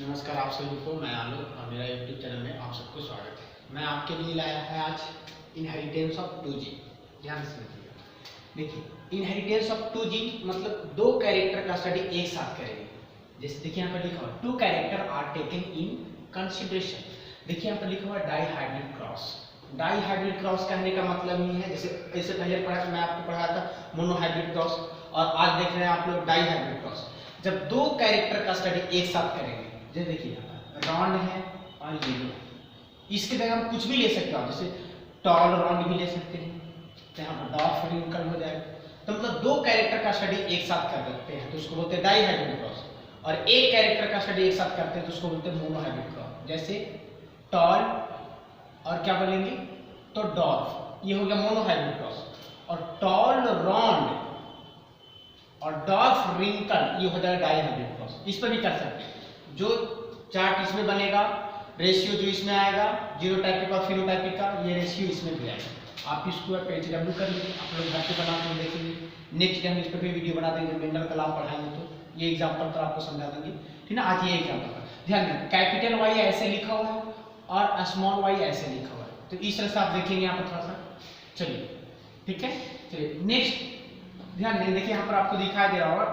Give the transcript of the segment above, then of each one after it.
नमस्कार आप सभी को, मैं आलोक और मेरा यूट्यूब चैनल में आप सबको स्वागत है। मैं आपके लिए लाया है आज इनहेरिटेंस ऑफ 2G। ध्यान से सुनिएगा। देखिए, इनहेरिटेंस ऑफ 2G मतलब दो कैरेक्टर का स्टडी एक साथ करेंगे। जैसे देखिए यहाँ पर लिखा हुआ 2 character are taken in consideration. देखिए यहाँ पर लिखा हुआ डाइहाइब्रिड क्रॉस। डाइहाइब्रिड क्रॉस कहने का मतलब ये है, जैसे पहले पढ़ा मैं आपको पढ़ाया था मोनोहाइब्रिड क्रॉस, और आज देख रहे हैं आप लोग डाइहाइब्रिड क्रॉस। जब दो कैरेक्टर का स्टडी एक साथ करेंगे, जैसे देखिए यहाँ पर रॉन्ड है और येलो है, इसके जगह हम कुछ भी ले सकते हैं, जैसे टॉल रॉन्ड भी ले सकते हैं, तो यहाँ पर डॉर्फ रिंकल हो जाएगा। तो मतलब दो कैरेक्टर का स्टडी एक साथ कर सकते हैं तो उसको बोलते हैं डाइहाइब्रिड क्रॉस, और एक कैरेक्टर का स्टडी एक साथ करते हैं तो उसको बोलते हैं मोनोहाइब्रिड क्रॉस। जैसे टॉल और क्या बोलेंगे तो डॉर्फ, ये हो गया मोनोहाइब्रिड क्रॉस, और टॉल रॉन्ड और डॉर्फ रिंकल ये हो जाएगा डाइहाइब्रिड क्रॉस। इस पर भी कर सकते हैं। जो चार्ट इसमें बनेगा, रेशियो जो इसमें आएगा जीनोटाइपिक और फिनोटाइपिक का, ये रेशियो इसमें भी आएगा। आप इसको पेज कर लीजिए, आप लोग घर पे बना के देखेंगे। नेक्स्ट टाइम इस पर भी वीडियो बना देंगे, मेंटल का लाभ पढ़ाएंगे तो ये एग्जाम्पल पर आपको समझा देंगे, ठीक है। आज ये एग्जाम्पल पर ध्यान दें, कैपिटल वाई ऐसे लिखा हुआ है और स्मॉल वाई ऐसे लिखा हुआ है, तो इस तरह से आप देखेंगे यहाँ पर थोड़ा सा। चलिए ठीक है, चलिए नेक्स्ट ध्यान दें। देखिए यहाँ पर आपको दिखाई दे रहा होगा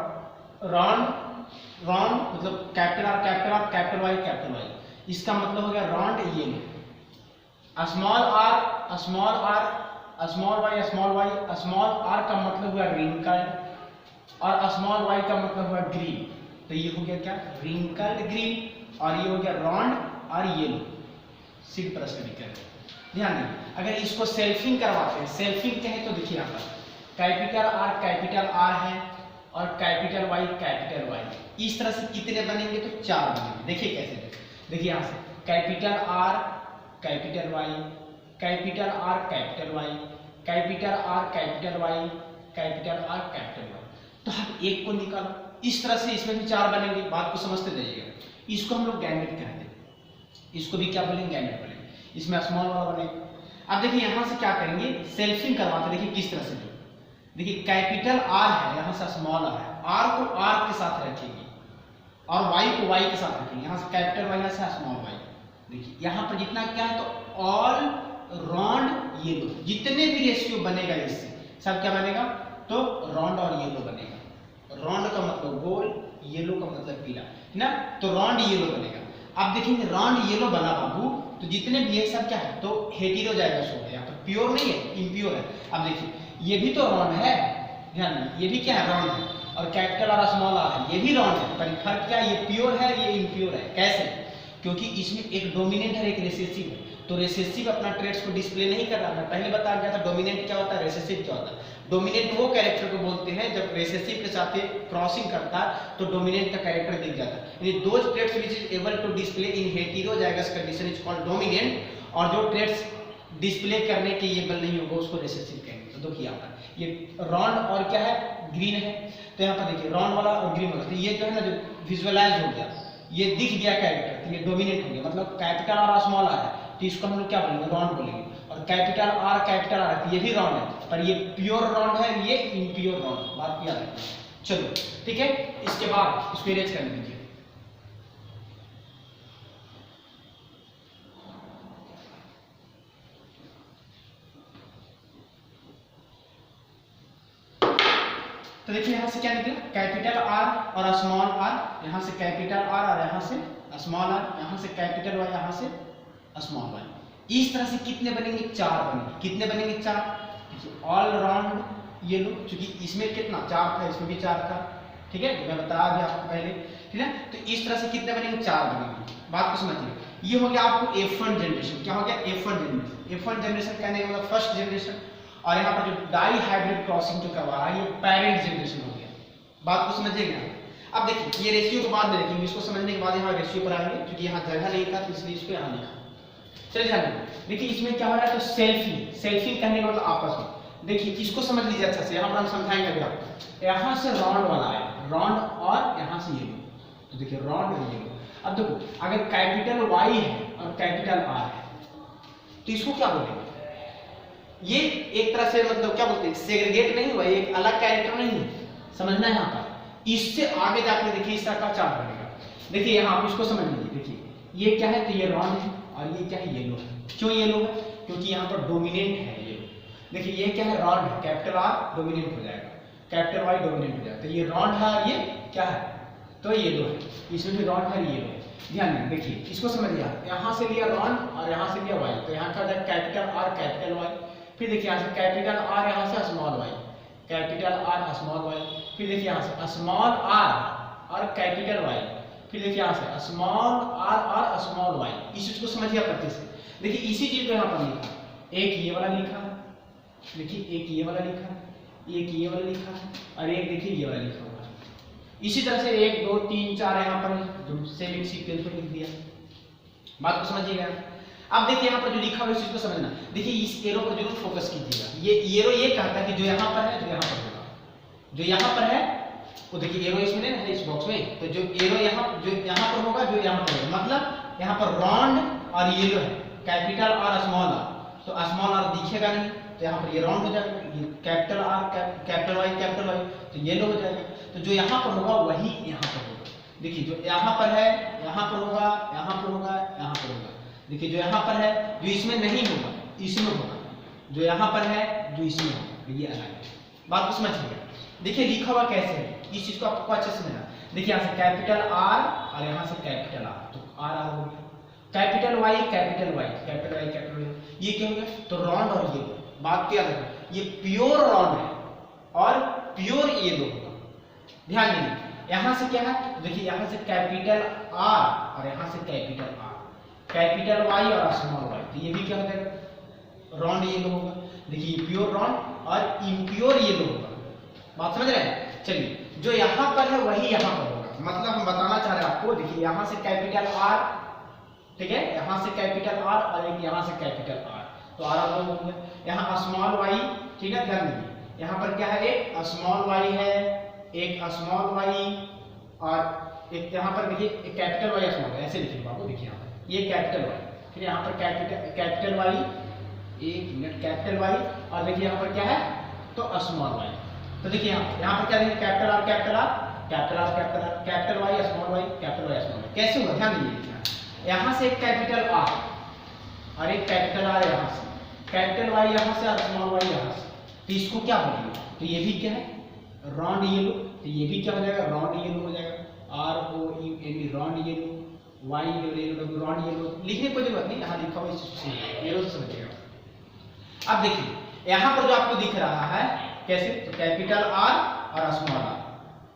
रॉन्ड मतलब कैपिटल आर कैपिटल वाई, इसका मतलब हो गया round yellow. Small R small Y small R का मतलब हुआ रिंकल और स्मॉल वाई का मतलब हुआ ग्रीन, तो ये हो गया क्या रिंकल ग्रीन, और ये हो गया रॉन्ड और येलो। सिंपल स्टडी करें, ध्यान दें। अगर इसको सेल्फिंग करवाते हैं, सेल्फिंग कहें तो देखिए यहाँ पर कैपिटल आर है और कैपिटल वाई, इस तरह से कितने बनेंगे तो 4 बनेंगे। देखिए कैसे, देखिए यहाँ से capital R capital Y, capital R capital Y, capital R capital Y, capital R capital Y, तो हम एक को निकालो। इस तरह से इसमें भी 4 बनेंगे। बात को समझते जाइएगा। इसको हम लोग गैमेट कहते हैं, इसको भी क्या बोलेंगे गैमेट बोलेंगे। इसमें स्मॉल वाला बनेगा। अब देखिए यहाँ से क्या करेंगे, सेल्फिंग करवाते। देखिए किस तरह से, देखिए कैपिटल आर है, यहाँ से स्मॉल आर है, आर को आर के साथ रखेंगे और वाई को वाई के साथ रखेंगे। यहाँ से कैपिटल वाई, यहाँ से स्मॉल वाई। देखिए यहाँ पर जितना क्या है तो ऑल रॉन्ड येलो, जितने भी रेशियो बनेगा इससे सब क्या बनेगा तो रॉन्ड और येलो बनेगा। रॉन्ड का मतलब गोल, येलो का मतलब पीला, है ना, तो रॉन्ड येलो बनेगा। अब देखेंगे रॉन्ड येलो बना बाबू, तो जितने भी ये सब क्या है तो हेटेरो जाएगा, सो है यहाँ पर प्योर नहीं है, इम्प्योर है। अब देखिए ये भी तो रॉन्ड है, ध्यान दें, ये भी क्या है रॉन्ड है, और कैपिटल और स्मॉल आर है, ये भी रॉन्ड है, पर फर्क क्या है, ये प्योर है ये इम्प्योर है। कैसे? क्योंकि इसमें एक डोमिनेंट है एक रिसेसिव है, तो रिसेसिव अपना ट्रेड्स को डिस्प्ले नहीं कर रहा। मैं पहले बता दिया था डोमिनेंट क्या होता है, रिसेसिव क्या होता है। डोमिनेंट वो कैरेक्टर को बोलते हैं जब रिसेसिव के साथ क्रॉसिंग करता है तो डोमिनेंट का कैरेक्टर दिख जाता है। यानी those traits which is able to display in heterozygous condition is called dominant, और जो ट्रेड्स डिस्प्ले करने के एबल नहीं होगा उसको रिसेसिव कहेंगे। तो देखिए यहाँ पर ये रॉन्ड और क्या है ग्रीन है, तो यहाँ पर देखिए रॉन्ड वाला और ग्रीन वाला, तो ये जो है ना जो विजुअलाइज हो गया, ये दिख गया कैरेक्टर, तो ये डोमिनेंट हो गया। मतलब कैपिटल आर स्मॉल आर है तो इसको हम लोग क्या बोलेंगे रॉन्ड बोलेंगे, और कैपिटल आर है तो ये भी रॉन्ड है, पर ये प्योर रॉन्ड है ये इम्प्योर रॉन्ड, बात याद रखना। चलो ठीक है, इसके बाद इसको इरेज करने दीजिए। तो देखिए यहाँ से क्या निकला कैपिटल आर और स्मॉल आर, यहाँ से कैपिटल आर और यहाँ से स्मॉल आर, यहाँ से कैपिटल वाई, यहाँ से स्मॉल वाई। इस तरह से कितने बनेंगे 4 बनेंगे। कितने बनेंगे 4, देखिए ऑल राउंड येलो, क्योंकि इसमें कितना 4 था इसमें भी 4 था, ठीक है, मैं बता दिया आपको पहले, ठीक है। तो इस तरह से कितने बनेंगे 4 बनेंगे। बात को समझिए, ये हो गया आपको F1 जनरेशन। क्या हो गया F1 जनरेशन। F1 जनरेशन कहने का मतलब फर्स्ट जनरेशन, और यहाँ पर जो डाई हाइब्रिड क्रॉसिंग जो करवा रहा है ये पेरेंट जनरेशन हो गया। बात को समझिएगा। अब देखिए ये रेशियो को बाद में देखेंगे, इसको समझने के बाद यहाँ रेशियो पर आएंगे, क्योंकि यहाँ जगह नहीं था तो इसलिए इसको यहाँ लिखा। चलिए ध्यान देखिए इसमें क्या हो रहा है तो सेल्फिंग कहने का मतलब आपस में। देखिए इसको समझ लीजिए अच्छा से, यहाँ पर हम समझाएंगे अभी आपको। यहाँ से रॉन्ड वाला है, रॉन्ड और यहाँ से येलो, तो देखिए रॉन्ड और येलो। अब देखो अगर कैपिटल वाई है और कैपिटल आर है तो इसको क्या बोलेंगे, ये एक तरह से मतलब क्या बोलते हैं सेग्रीगेट नहीं हुआ, एक अलग कैरेक्टर नहीं है, समझना है यहाँ पर। इससे आगे जाकर देखिए इस तरह का चार्ट बनेगा। देखिए यहाँ आप इसको समझ लीजिए, देखिए ये क्या है, तो ये रॉन्ड है और ये क्या है, येलो है। क्यों येलो है? क्योंकि यहाँ पर डोमिनेंट है येलो। देखिए ये क्या है, रॉन्ड है, कैपिटल आर डोमिनेंट हो जाएगा, कैपिटल वाई डोमिनेंट हो जाएगा, तो ये रॉन्ड है और ये क्या है, तो येलो है, इसमें भी रॉन्ड है, येलो है। ध्यान दें, देखिए इसको समझिए आप, यहाँ से लिया रॉन्ड और यहाँ से लिया वाई, तो यहाँ का कैपिटल आर कैपिटल वाई, फिर देखिए यहाँ से कैपिटल आर, यहाँ से small Y, capital R small Y, फिर देखिए यहाँ से स्मॉल आर और कैपिटल वाई, फिर देखिए यहाँ से स्मॉल आर और स्मॉल वाई। इस चीज को समझिए आप अच्छे से। देखिए इसी चीज को यहाँ पर लिखा, एक ये वाला लिखा है, देखिए एक ये वाला लिखा है, एक ये वाला लिखा है और एक देखिए ये वाला लिखा हुआ है। इसी तरह से 1 2 3 4 यहाँ पर सेम सीक्वेंस में लिख दिया। बात को समझिएगा। अब देखिए यहाँ पर जो लिखा हुआ है इस चीज को समझना। देखिए इस एरो पर जरूर फोकस कीजिएगा। ये एरो ये कहता है कि जो यहाँ पर है, जो यहाँ पर होगा, जो यहाँ पर है वो देखिए एरो इसमें है इस बॉक्स में, तो जो एरो यहाँ जो यहाँ पर होगा, जो यहाँ पर होगा, मतलब यहाँ पर रॉन्ड और येलो है, कैपिटल आर स्मॉल आर, तो स्मॉल आर दिखेगा नहीं, तो यहाँ पर ये राउंड हो जाएगा, ये कैपिटल आर कैपिटल वाई तो येलो हो जाएगा। तो जो यहाँ पर होगा वही यहाँ पर होगा। देखिए जो यहाँ पर है, यहाँ पर होगा, यहाँ पर होगा, यहाँ पर होगा। देखिए जो यहाँ पर है, जो इसमें नहीं होगा इसमें होगा, जो यहाँ पर है जो इसमें होगा, ये अलग है। बात को समझिएगा। देखिए लिखा हुआ कैसे है, इस चीज को आपको अच्छे से समझना। देखिए यहाँ से कैपिटल आर और यहाँ से कैपिटल आर, तो आर आर हो गया, capital Y capital Y, capital Y capital Y, ये क्या हो गया, तो रॉन्ड और ये बात क्या है, ये प्योर रॉन्ड है और प्योर येलो होगा। ध्यान दीजिए, यहां से क्या है, देखिए यहां से कैपिटल आर और यहां से कैपिटल आर, कैपिटल वाई और स्मॉल वाई, तो ये भी क्या हो जाएगा, रॉन्ड येलो होगा। देखिए ये प्योर रॉन्ड और इम्प्योर येलो होगा। बात समझ रहे हैं? चलिए जो यहां पर है वही यहां पर होगा, मतलब हम बताना चाह रहे हैं आपको। देखिए यहां से कैपिटल आर, ठीक है, यहां से कैपिटल आर और एक यहां से कैपिटल आर, तो आर आर हो गया। यहाँ स्मॉल वाई, ठीक है, ध्यान दीजिए, यहाँ पर क्या है, एक स्मॉल वाई है, एक स्मॉल वाई और एक यहाँ पर देखिए एक कैपिटल वाई स्मॉल वाई, ऐसे लिखिए बाबू। देखिए यहाँ पर ये कैपिटल वाई, फिर यहाँ पर कैपिटल वाई, एक मिनट, कैपिटल वाई और देखिए यहाँ पर क्या है, तो स्मॉल वाई। तो देखिए यहाँ पर क्या देखिए, capital R capital R capital R capital R, capital Y small Y capital Y small Y. कैसे हुआ, ध्यान दीजिए, यहाँ से एक कैपिटल आर और एक कैपिटल आर, यहाँ से कैपिटल वाई यहाँ से और स्मॉल वाई यहाँ से, तो इसको क्या बोलेंगे, तो ये भी क्या है, रॉन्ड येलो, तो ये भी क्या हो जाएगा, रॉन्ड येलो हो जाएगा, R O U N round yellow, Y yellow, round yellow. लिखने की कोई जरूरत नहीं, यहाँ लिखा हुआ इस येलो से समझिएगा। अब देखिए यहाँ पर जो आपको दिख रहा है कैसे, तो कैपिटल आर और स्मॉल आर,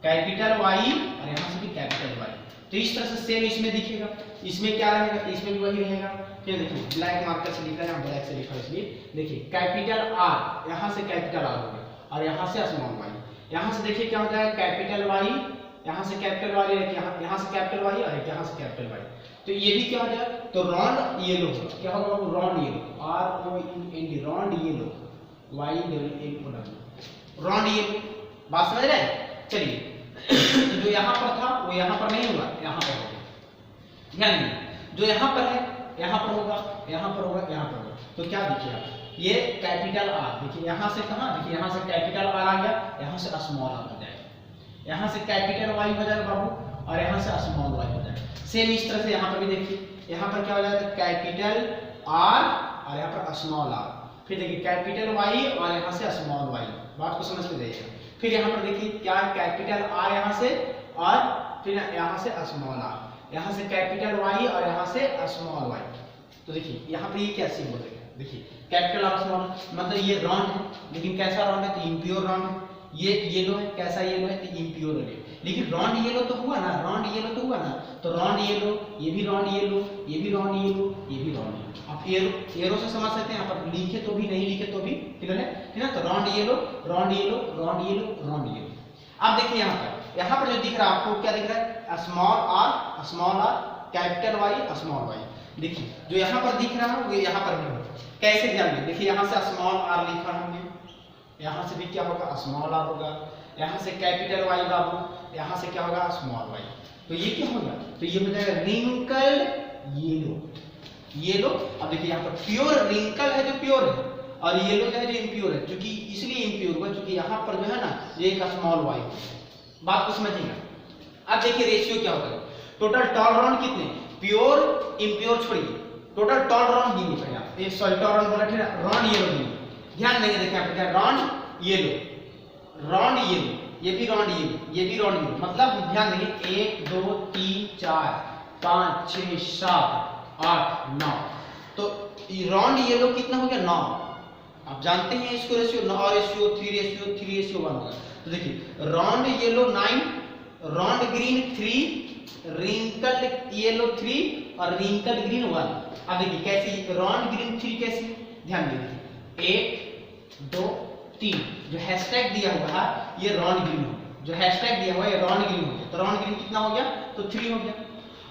कैपिटल वाई और यहाँ से भी कैपिटल वाई, तो इस तरह से सेम इसमें दिखेगा। इसमें क्या रहेगा, इसमें भी वही रहेगा। फिर देखिए ब्लैक मार्कर से लिखा है, ब्लैक से लिखा है इसलिए, देखिए कैपिटल आर, यहाँ से कैपिटल आर हो गया और यहाँ से स्मॉल वाई, यहाँ से देखिए क्या हो जाएगा, कैपिटल वाई, यहाँ से कैपिटल वाई, यहाँ से कैपिटल वाई और यहाँ से कैपिटल वाई, तो ये भी क्या हो जाएगा, तो रॉन्ड येलो होगा। क्या होगा, round yellow, R O N D, round yellow, Y W A O W, round yellow. बात समझ रहे हैं? चलिए जो यहाँ पर था वो यहाँ पर नहीं होगा, यहाँ पर होगा। ध्यान दीजिए, जो यहाँ पर है यहाँ पर होगा, यहाँ पर होगा, यहाँ पर होगा, तो क्या देखिए आप, ये कैपिटल आर, देखिए यहाँ से कहाँ, देखिए यहाँ से कैपिटल आर आ गया, यहाँ से स्मॉल आर हो जाएगा, यहाँ से कैपिटल वाई हो जाएगा बाबू और यहाँ से स्मॉल वाई हो जाएगा। सेम इस तरह से यहाँ पर भी देखिए, यहाँ पर क्या हो जाएगा, कैपिटल आर और यहाँ पर स्मॉल आर, फिर देखिए कैपिटल वाई और यहाँ से स्मॉल वाई। बात को समझ में जाइएगा। फिर यहाँ पर देखिए क्या है, कैपिटल आर यहाँ से और फिर यहाँ से स्मॉल आर, यहाँ से कैपिटल वाई और यहाँ से स्मॉल वाई। तो देखिए यहाँ पे ये क्या सिंबल है, देखिए कैपिटल आर स्मॉल, मतलब ये रॉन्ड है, लेकिन कैसा रॉन्ड है, तो इम्प्योर रॉन्ड है। ये येलो है, कैसा येलो है, तो इम्प्योर है, लेकिन रॉन्ड येलो तो हुआ ना, रॉन्ड येलो तो हुआ ना, तो रॉन्ड येलो, ये भी रॉन्ड येलो, ये भी रॉन्ड येलो, ये भी रॉन्ड येलो। आप एरो से समझ सकते हैं, यहाँ पर लिखे तो भी नहीं लिखे तो भी क्लियर है, ठीक है ना। तो रॉन्ड yellow, round yellow, round yellow, round yellow. अब देखिए यहाँ पर जो दिख रहा है आपको, क्या दिख रहा है, small R, capital Y, small Y. देखिए जो यहाँ पर दिख रहा है वो यहाँ पर भी होगा। कैसे, ध्यान दें, देखिए यहाँ से स्मॉल आर लिखा हमने, यहाँ से भी क्या होगा, स्मॉल आर होगा, यहाँ से कैपिटल वाई बाबू, यहाँ से क्या होगा, स्मॉल वाई। तो ये क्या होगा, तो ये हो जाएगा रिंकल येलो, येलो। अब देखिए यहाँ पर प्योर रिंकल है जो प्योर है, और येलो जो है जो इम्प्योर है, क्योंकि इसलिए इम्प्योर हुआ क्योंकि यहाँ पर जो है ना ये एक स्मॉल वाई। बात को समझिएगा। अब देखिए रेशियो क्या होता है, टोटल टॉल राउंड कितने, प्योर इम्प्योर छोड़िए, टोटल टॉल राउंड गिनिए पहले आप, ये सॉरी टॉल राउंड बोला ठीक है, राउंड येलो गिनिए, ध्यान देंगे, देखिए आप क्या राउंड येलो, राउंड येलो, ये भी राउंड येलो, ये भी राउंड येलो, मतलब ध्यान देंगे 1 2 3 4 5 6 7 8 9, तो राउंड येलो कितना हो गया 9, आप जानते हैं इसको रेशियो 9 रेशियो 3 रेशियो 1 होगा, तो देखिए round yellow 9, round green 3, wrinkle yellow 3 और रिंकल ग्रीन 1। अब देखिए कैसे राउंड ग्रीन 3 कैसे, ध्यान दीजिए 1 2 3, जो हैशटैग दिया हुआ है ये राउंड ग्रीन हो गया, जो हैशटैग दिया हुआ है ये राउंड ग्रीन हो गया, तो राउंड ग्रीन कितना हो गया, तो 3 हो गया,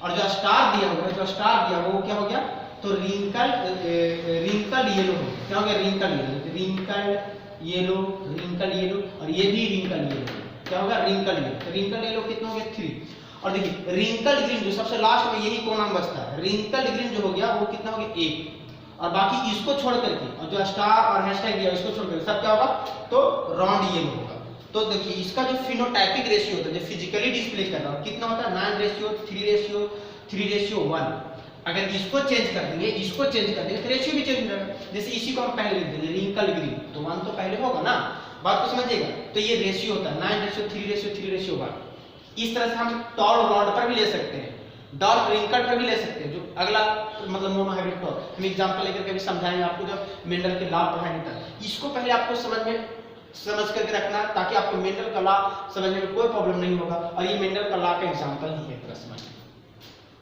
और जो स्टार दिया हुआ है, जो स्टार दिया हुआ वो क्या हो गया, तो रिंकल येलो हो गया, क्या हो गया रिंकल येलो, रिंकल येलो और ये भी रिंकल येलो, क्या होगा रिंकल येलो, तो रिंकल येलो कितना हो गया 3, और देखिए रिंकल ग्रीन जो सबसे लास्ट में यही कॉलम बचता है, रिंकल ग्रीन जो हो गया वो कितना हो गया 1, और बाकी इसको छोड़ करके और जो स्टार और हैशटैग दिया इसको छोड़ करके सब क्या होगा, तो राउंड येलो होगा। तो देखिए इसका जो फिनोटाइपिक रेशियो होता है, जो फिजिकली डिस्प्ले कर रहा है कितना होता है 9 रेशियो 3 रेशियो 1, अगर इसको चेंज कर देंगे, इसको चेंज कर देंगे तो रेशियो भी चेंज हो जाएगा, जैसे इसी को हम पहले लिख देंगे रिंकल ग्रीन, तो 1 तो पहले होगा ना, बात को समझिएगा, तो ये रेशियो होता है 9 रेशियो 3 रेशियो 1। इस तरह से हम टॉल राउंड पर भी ले सकते हैं, डार्क रिंकल पर भी ले सकते हैं, जो अगला मतलब मोनोहाइब्रिड टॉल हम एग्जांपल लेकर के भी समझाएंगे आपको, जब मेंडल के लॉ पढ़ाएंगे तब इसको पहले आपको समझ करके रखना, ताकि आपको मेंडल का लॉ समझने में कोई प्रॉब्लम नहीं होगा, और ये मेंडल का लॉ का एग्जांपल ही है प्रश्न में,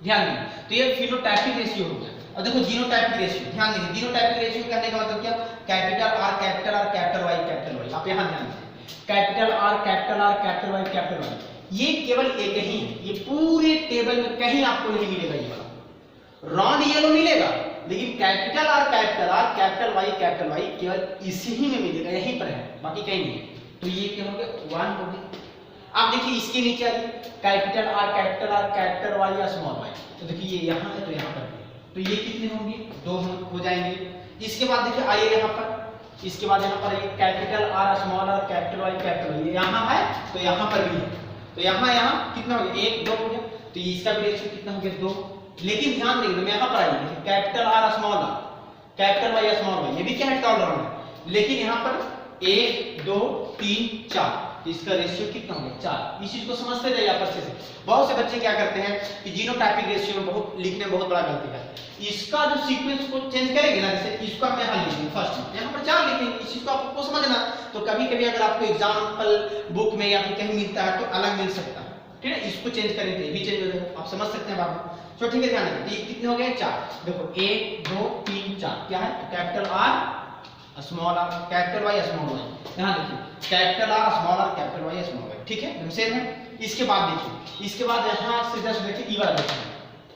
ध्यान दें। तो ये फिनोटाइपिक रेशियो हो गया, और देखो जीनोटाइपिक रेशियो, ध्यान देंगे जीनोटाइपिक रेशियो कहने का मतलब क्या, कैपिटल आर कैपिटल वाई, आप यहां ध्यान दें, कैपिटल आर कैपिटल वाई, ये केवल एक ही है, ये पूरे टेबल में कहीं आपको नहीं मिलेगा, ये वाला राउंड येलो मिलेगा, लेकिन कैपिटल आर कैपिटल वाई केवल इसी ही में मिलेगा, यहीं पर है, बाकी कहीं नहीं है, तो ये क्या हो गया 1 हो गया। आप देखिए इसके नीचे आ जाइए, कैपिटल आर कैपिटल वाई या स्मॉल वाई, तो देखिए ये यहाँ है तो यहाँ पर, तो ये कितने होंगे 2 हो जाएंगे। इसके बाद देखिए आइए यहाँ पर, इसके बाद यहाँ पर capital R small R capital Y, ये यहाँ है तो यहाँ पर भी है, तो यहाँ कितना हो गया 1 2 हो गया, तो इसका भी रेशियो कितना हो गया 2। लेकिन ध्यान देंगे मैं यहाँ पर आइए, capital R small R capital Y small Y, ये भी क्या है टॉल राउंड है, लेकिन यहाँ पर 1 2 3 4, तो इसका रेशियो कितना हो गया 4। इस चीज को समझते जाइए आप अच्छे से। बहुत से बच्चे क्या करते हैं कि जीनोटाइपिक रेशियो में बहुत लिखने में बहुत बड़ा गलती करते हैं, इसका जो सीक्वेंस को चेंज करेंगे ना, जैसे इसको हम यहाँ लिखेंगे फर्स्ट, यहाँ पर 4 लिखेंगे, इस चीज को आपको समझना। तो कभी कभी अगर आपको एग्जाम्पल बुक में या फिर कहीं मिलता है तो अलग मिल सकता है, ठीक है, इसको चेंज करेंगे ये भी चेंज हो जाएगा, आप समझ सकते हैं बाबू। तो ठीक है, ध्यान रखिए ये कितने हो गए 4, देखो 1 2 3 4, क्या है capital R small R capital Y small Y, यहाँ देखिए capital R small R capital Y small Y, ठीक है सेम है। इसके बाद देखिए, इसके बाद यहाँ से जस्ट देखिए ई वाला देखिए,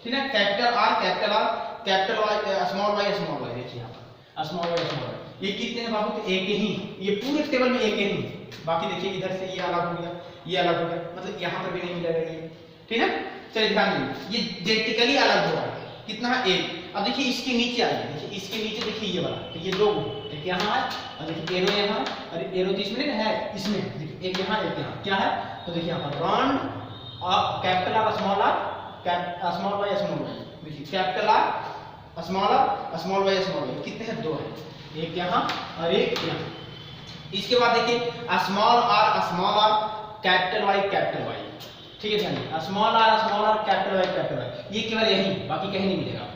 ठीक है, capital R capital Y small Y, देखिए यहाँ पर स्मॉल वाई स्मॉल वाई, ये कितने हैं बाबू, तो एक ही, ये पूरे टेबल में एक ही, बाकी देखिए इधर से ये अलग हो गया, ये अलग हो गया, मतलब यहाँ पर भी नहीं मिलेगा ये, ठीक है। चलिए ध्यान दीजिए, ये जेनेटिकली अलग हो रहा है, कितना है 1। अब देखिए इसके नीचे आइए, देखिए इसके नीचे देखिए ये वाला, तो ये 2 एक यहाँ है और देखिए एरो यहाँ, और एरो तो इसमें है, इसमें देखिए एक यहाँ क्या है, तो देखिए यहाँ पर round capital R small Y, देखिए कैपिटल आर स्मॉल वाई, कितने हैं 2 है, एक यहाँ और एक यहाँ। इसके बाद देखिए स्मॉल आर कैपिटल वाई, ठीक है, ध्यान स्मॉल आर कैपिटल वाई, ये केवल यही, बाकी कहीं नहीं मिलेगा,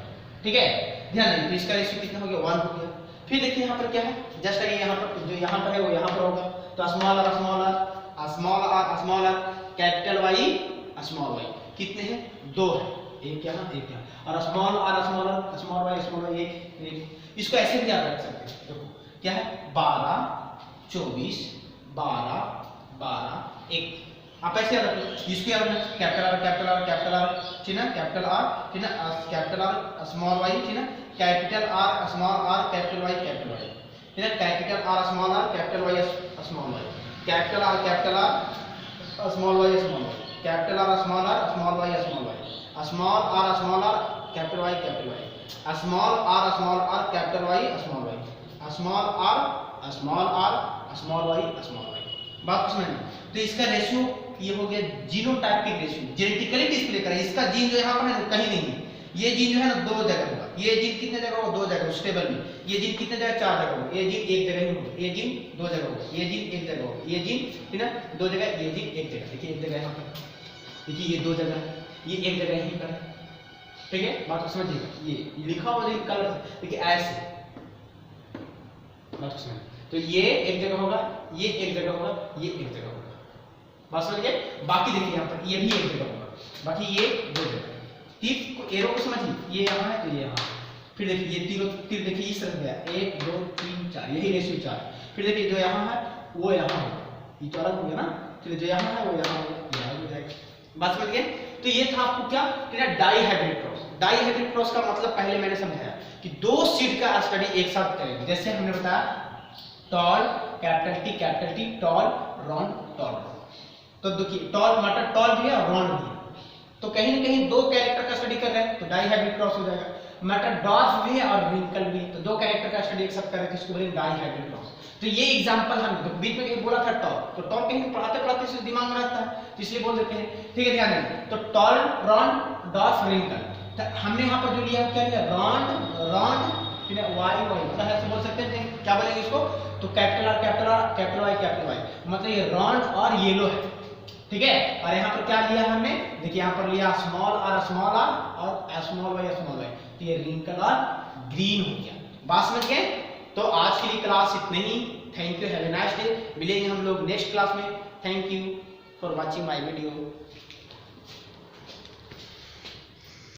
ठीक है, ध्यान दें। तो इसका रेशियो कितना हो गया 1 हो गया। फिर देखिए यहाँ पर क्या है, जस्ट अगर यहाँ पर जो यहाँ पर है वो यहाँ पर होगा, तो स्मॉल आर कैपिटल वाई कितने हैं 2 है, एक यहाँ और स्मॉल वाई एक। इसको ऐसे भी आप रख सकते हैं, देखो क्या है 12 24 12 12 1, आप ऐसे रख लो। इसको क्या रखना कैपिटल आर ठीक है, कैपिटल आर स्मॉल वाई ठीक है, capital R small R capital Y ठीक है, capital R small R capital Y small Y, capital R small Y capital R small Y small R capital Y small R capital Y small R small Y. बात समझ में। तो इसका ratio ये हो गया जीनोटाइपिक रेशियो, जेनेटिकली डिस्प्ले करा, इसका जीन जो यहाँ पर है कहीं नहीं है, ये जीन जो है ना 2 जगह होगा, ये जीन कितने जगह होगा 2 जगह स्टेबल में, ये जीन कितने जगह 4 जगह होगा, ये जीन 1 जगह ही होगा, ये जीन 2 जगह होगा, ये जीन 1 जगह होगा, ये जीन ठीक है 2 जगह, ये जीन 1 जगह, देखिए 1 जगह यहाँ पर, देखिए ये 2 जगह, ये 1 जगह यहीं पर है, ठीक है बात को समझिएगा। ये लिखा हुआ देखिए कलर से, देखिए ऐसे बात समझ। तो ये 1 जगह होगा, ये 1 जगह होगा, ये 1 जगह होगा, बात समझ गए। बाकी देखिए यहाँ पर ये भी 1 जगह होगा, बाकी ये 2 जगह। तीर को एरो को समझिए, ये यहाँ है तो ये यहाँ, फिर देखिए ये तीर देखिए इस तरह गया 1 2 3 4, यही रेशियो 4। फिर देखिए जो यहाँ है वो यहाँ होगा, ये तो अलग हो गया ना, फिर जो यहाँ है वो यहाँ होगा, यहाँ हो जाएगा, बात समझ गए। तो ये था आपको क्या dihybrid cross. Dihybrid cross का मतलब पहले मैंने समझाया कि 2 सीड का स्टडी एक साथ करेंगे, जैसे हमने बताया tall capital T tall round tall. तो देखिए टॉल मटर टॉल भी है और रॉन भी है, तो कहीं ना कहीं 2 कैरेक्टर का स्टडी कर रहे हैं तो डाई हाइब्रिड क्रॉस हो जाएगा। मटर डॉर्फ भी है और रिंकल भी, तो 2 कैरेक्टर का स्टडी एक साथ कर रहे हैं तो इसको बोलेंगे डाई हाइब्रिड क्रॉस। तो ये एग्जांपल हम तो बीच में बोला था टॉल, तो टॉल कहीं पढ़ाते पढ़ाते इससे दिमाग में रहता है तो इसलिए बोल देते हैं, ठीक है ध्यान दें। तो टॉल रॉन डॉर्फ रिंकल, तो हमने यहाँ पर जो लिया क्या लिया रॉन रॉन ठीक है वाई वाई, मतलब ऐसे बोल सकते हैं क्या बोलेंगे इसको, तो capital R capital R capital Y, मतलब ये रॉन और येलो है, ठीक है। और यहाँ पर क्या लिया हमने, देखिए यहाँ पर लिया स्मॉल आर और स्मॉल वाई, तो ये रिंकल और ग्रीन हो गया, बात समझ गए। तो आज के लिए क्लास इतने ही, thank you, have a nice day. मिलेंगे हम लोग नेक्स्ट क्लास में, thank you for watching my video.